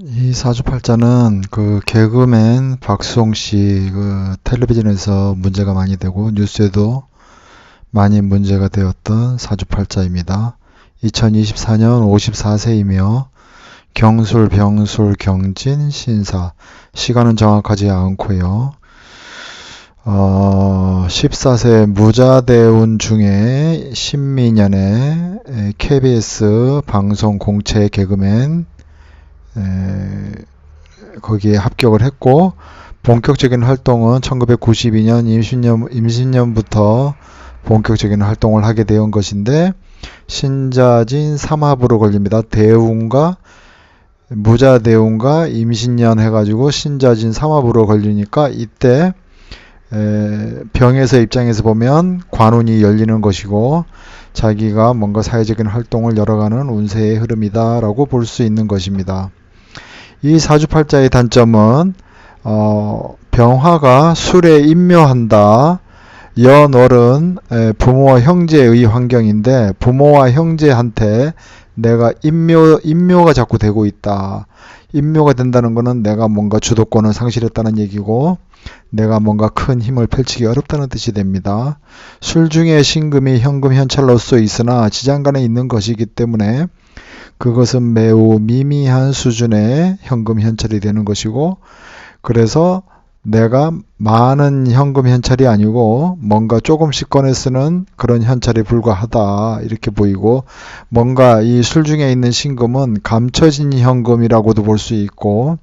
이 사주팔자는 그 개그맨 박수홍 씨 그 텔레비전에서 문제가 많이 되고 뉴스에도 많이 문제가 되었던 사주팔자입니다. 2024년 54세이며 경술, 병술, 경진, 신사. 시간은 정확하지 않고요. 14세 무자대운 중에 신미년에 KBS 방송 공채 개그맨 거기에 합격을 했고, 본격적인 활동은 1992년 임신년부터 본격적인 활동을 하게 되온 것인데, 신자진 삼합으로 걸립니다. 대운과 무자대운과 임신년 해가지고 신자진 삼합으로 걸리니까, 이때 병에서 입장에서 보면 관운이 열리는 것이고, 자기가 뭔가 사회적인 활동을 열어가는 운세의 흐름이다 라고 볼 수 있는 것입니다. 이 사주팔자의 단점은 병화가 술에 임묘한다. 연월은 부모와 형제의 환경인데, 부모와 형제한테 내가 임묘가 자꾸 되고 있다. 임묘가 된다는 것은 내가 뭔가 주도권을 상실했다는 얘기고, 내가 뭔가 큰 힘을 펼치기 어렵다는 뜻이 됩니다. 술 중에 신금이 현금 현찰로서 있으나 지장간에 있는 것이기 때문에 그것은 매우 미미한 수준의 현금 현찰이 되는 것이고, 그래서 내가 많은 현금 현찰이 아니고 뭔가 조금씩 꺼내 쓰는 그런 현찰에 불과하다 이렇게 보이고, 뭔가 이 술 중에 있는 신금은 감춰진 현금이라고도 볼 수 있고,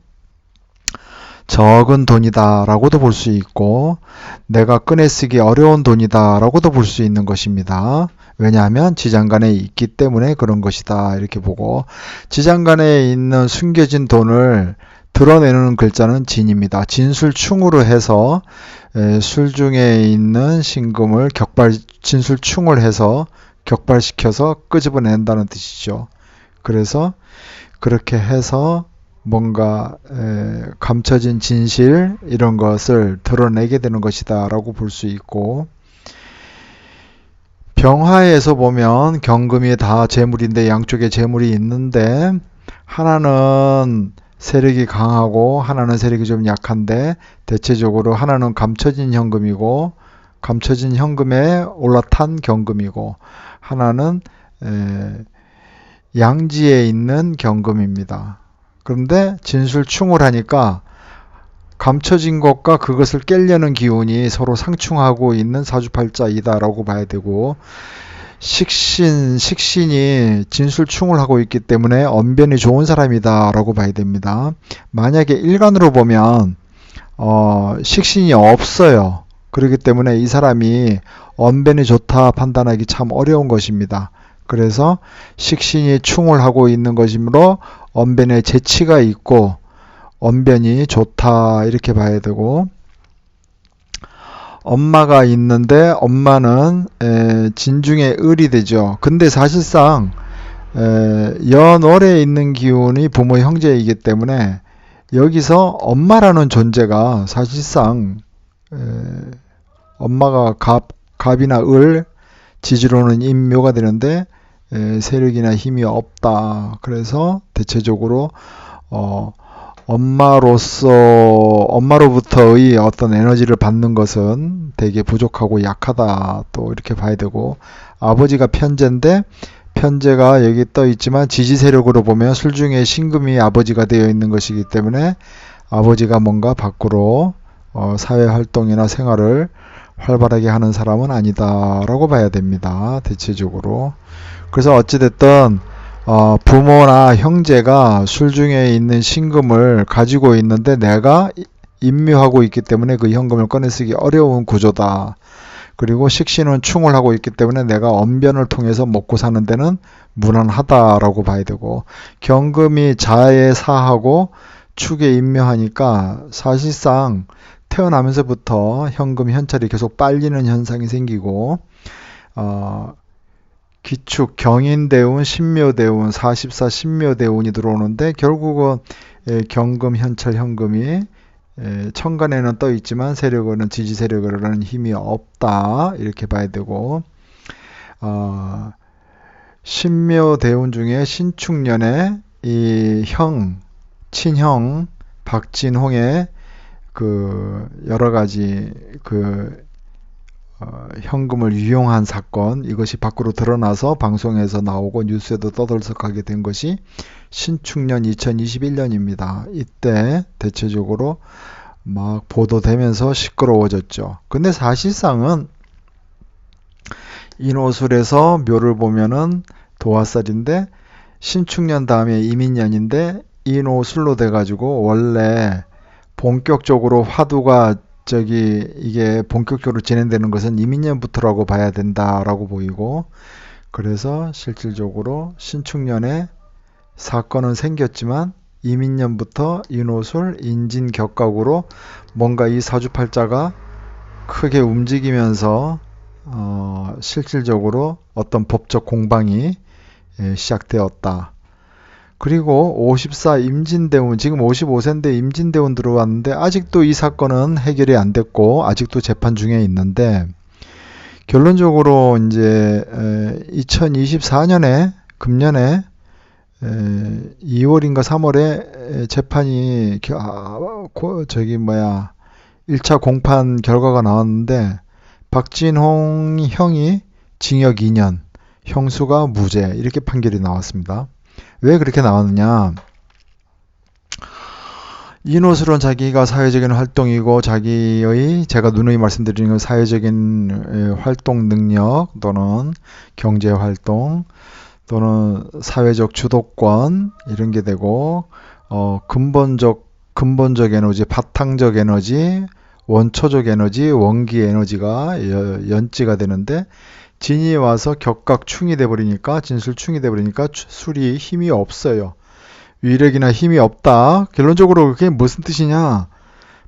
적은 돈이다 라고도 볼 수 있고, 내가 꺼내 쓰기 어려운 돈이다 라고도 볼 수 있는 것입니다. 왜냐하면 지장간에 있기 때문에 그런 것이다 이렇게 보고, 지장간에 있는 숨겨진 돈을 드러내는 글자는 진입니다. 진술충으로 해서 술 중에 있는 신금을 진술충을 해서 격발시켜서 끄집어낸다는 뜻이죠. 그래서 그렇게 해서 뭔가 감춰진 진실 이런 것을 드러내게 되는 것이다 라고 볼 수 있고, 병화에서 보면 경금이 다 재물인데 양쪽에 재물이 있는데, 하나는 세력이 강하고 하나는 세력이 좀 약한데, 대체적으로 하나는 감춰진 현금이고 감춰진 현금에 올라탄 경금이고, 하나는 양지에 있는 경금입니다. 그런데 진술충을 하니까 감춰진 것과 그것을 깰려는 기운이 서로 상충하고 있는 사주팔자이다라고 봐야 되고, 식신이 진술충을 하고 있기 때문에 언변이 좋은 사람이다라고 봐야 됩니다. 만약에 일간으로 보면 식신이 없어요. 그렇기 때문에 이 사람이 언변이 좋다 판단하기 참 어려운 것입니다. 그래서 식신이 충을 하고 있는 것이므로 언변에 재치가 있고 언변이 좋다 이렇게 봐야 되고, 엄마가 있는데 엄마는 진중에 을이 되죠. 근데 사실상 연월에 있는 기운이 부모 형제이기 때문에 여기서 엄마라는 존재가 사실상 엄마가 갑이나 을, 지지로는 임묘가 되는데 세력이나 힘이 없다. 그래서 대체적으로 엄마로부터의 어떤 에너지를 받는 것은 되게 부족하고 약하다 또 이렇게 봐야 되고, 아버지가 편제인데 편제가 여기 떠 있지만 지지 세력으로 보면 술중에 신금이 아버지가 되어 있는 것이기 때문에 아버지가 뭔가 밖으로 사회 활동이나 생활을 활발하게 하는 사람은 아니다라고 봐야 됩니다. 대체적으로. 그래서 어찌됐든 부모나 형제가 술 중에 있는 신금을 가지고 있는데 내가 임묘하고 있기 때문에 그 현금을 꺼내 쓰기 어려운 구조다. 그리고 식신은 충을 하고 있기 때문에 내가 언변을 통해서 먹고 사는 데는 무난하다라고 봐야 되고, 경금이 자에 사하고 축에 임묘하니까 사실상 태어나면서부터 현금 현찰이 계속 빨리는 현상이 생기고, 기축, 경인대운, 신묘대운, 44 신묘대운이 들어오는데, 결국은 경금, 현찰, 현금이 천간에는 떠 있지만 세력은 지지 세력으로는 힘이 없다 이렇게 봐야 되고, 신묘대운 중에 신축년에 이 친형 박진홍의 여러 가지 현금을 유용한 사건, 이것이 밖으로 드러나서 방송에서 나오고 뉴스에도 떠들썩하게 된 것이 신축년 2021년입니다. 이때 대체적으로 막 보도되면서 시끄러워졌죠. 근데 사실상은 인호술에서 묘를 보면은 도화살인데, 신축년 다음에 이민년인데 인호술로 돼가지고, 원래 본격적으로 화두가 이게 본격적으로 진행되는 것은 이민년부터라고 봐야 된다라고 보이고, 그래서 실질적으로 신축년에 사건은 생겼지만 이민년부터 인호술, 인진격각으로 뭔가 이 사주팔자가 크게 움직이면서 실질적으로 어떤 법적 공방이 시작되었다. 그리고 54 임진대운, 지금 55세인데 임진대운 들어왔는데 아직도 이 사건은 해결이 안 됐고 아직도 재판 중에 있는데, 결론적으로 이제 2024년에 금년에 2월인가 3월에 재판이 1차 공판 결과가 나왔는데, 박진홍 형이 징역 2년, 형수가 무죄, 이렇게 판결이 나왔습니다. 왜 그렇게 나왔느냐? 인호술은 자기가 사회적인 활동이고, 자기의, 제가 누누이 말씀드리는 건 사회적인 활동 능력 또는 경제 활동 또는 사회적 주도권, 이런 게 되고, 근본적 에너지, 바탕적 에너지, 원초적 에너지, 원기 에너지가 연지가 되는데, 진이 와서 격각충이 돼버리니까, 진술충이 돼버리니까 술이 힘이 없어요. 위력이나 힘이 없다. 결론적으로 그게 무슨 뜻이냐?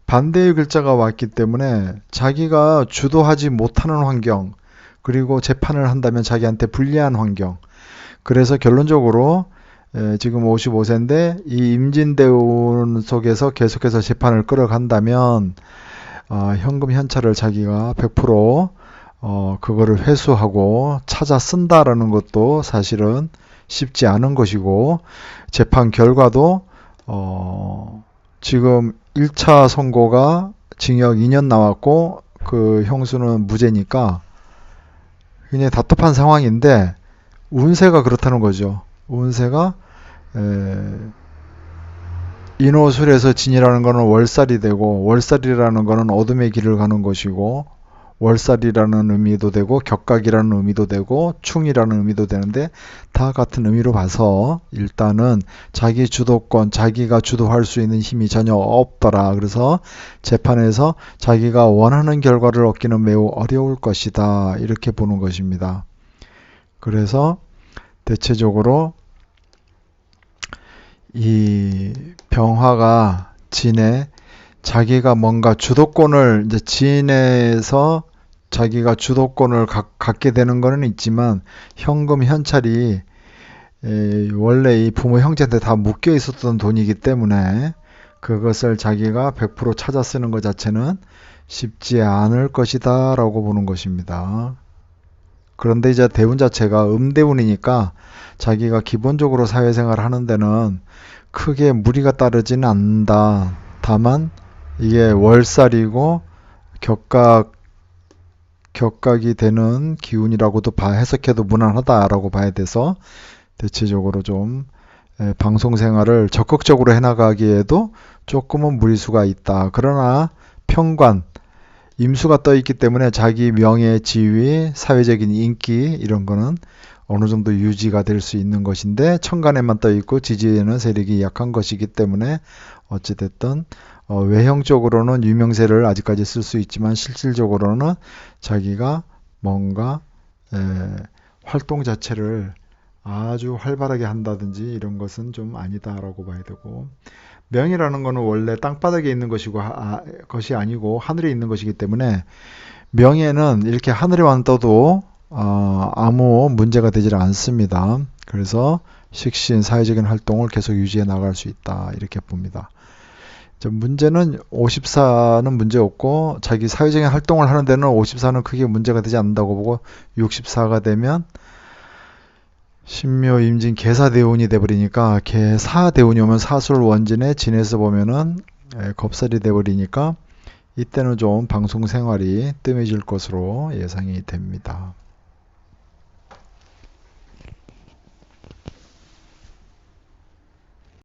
반대의 글자가 왔기 때문에 자기가 주도하지 못하는 환경, 그리고 재판을 한다면 자기한테 불리한 환경. 그래서 결론적으로 지금 55세인데 이 임진대운 속에서 계속해서 재판을 끌어간다면 현금 현찰을 자기가 100% 그거를 회수하고 찾아 쓴다라는 것도 사실은 쉽지 않은 것이고, 재판 결과도 지금 1차 선고가 징역 2년 나왔고 그 형수는 무죄니까 굉장히 답답한 상황인데, 운세가 그렇다는 거죠. 운세가 인호술에서 진이라는 것은 월살이 되고, 월살이라는 것은 어둠의 길을 가는 것이고, 월살이라는 의미도 되고 격각이라는 의미도 되고 충이라는 의미도 되는데, 다 같은 의미로 봐서 일단은 자기 주도권, 자기가 주도할 수 있는 힘이 전혀 없더라. 그래서 재판에서 자기가 원하는 결과를 얻기는 매우 어려울 것이다, 이렇게 보는 것입니다. 그래서 대체적으로 이 병화가 진에 자기가 뭔가 주도권을, 이제 진에서 자기가 주도권을 갖게 되는 거는 있지만, 현금 현찰이 원래 이 부모 형제한테 다 묶여 있었던 돈이기 때문에 그것을 자기가 100% 찾아 쓰는 것 자체는 쉽지 않을 것이다 라고 보는 것입니다. 그런데 이제 대운 자체가 음대운이니까 자기가 기본적으로 사회생활 하는 데는 크게 무리가 따르지는 않는다. 다만 이게 월살이고 격각이 되는 기운이라고도 해석해도 무난하다라고 봐야 돼서, 대체적으로 좀 방송생활을 적극적으로 해나가기에도 조금은 무리수가 있다. 그러나 평관, 임수가 떠 있기 때문에 자기 명예, 지위, 사회적인 인기, 이런 거는 어느 정도 유지가 될 수 있는 것인데, 천간에만 떠 있고 지지에는 세력이 약한 것이기 때문에 어찌됐든 외형적으로는 유명세를 아직까지 쓸 수 있지만 실질적으로는 자기가 뭔가 활동 자체를 아주 활발하게 한다든지 이런 것은 좀 아니다라고 봐야 되고, 명이라는 거는 원래 땅바닥에 있는 것이 아니고 하늘에 있는 것이기 때문에, 명예는 이렇게 하늘에만 떠도 아무 문제가 되질 않습니다. 그래서 식신, 사회적인 활동을 계속 유지해 나갈 수 있다, 이렇게 봅니다. 문제는 54는 문제 없고, 자기 사회적인 활동을 하는 데는 54는 크게 문제가 되지 않는다고 보고, 64가 되면 신묘 임진 계사대운이 돼버리니까 계사대운이 오면 사술원진에 진에서 보면은 겁살이 돼버리니까 이때는 좀 방송 생활이 뜸해질 것으로 예상이 됩니다.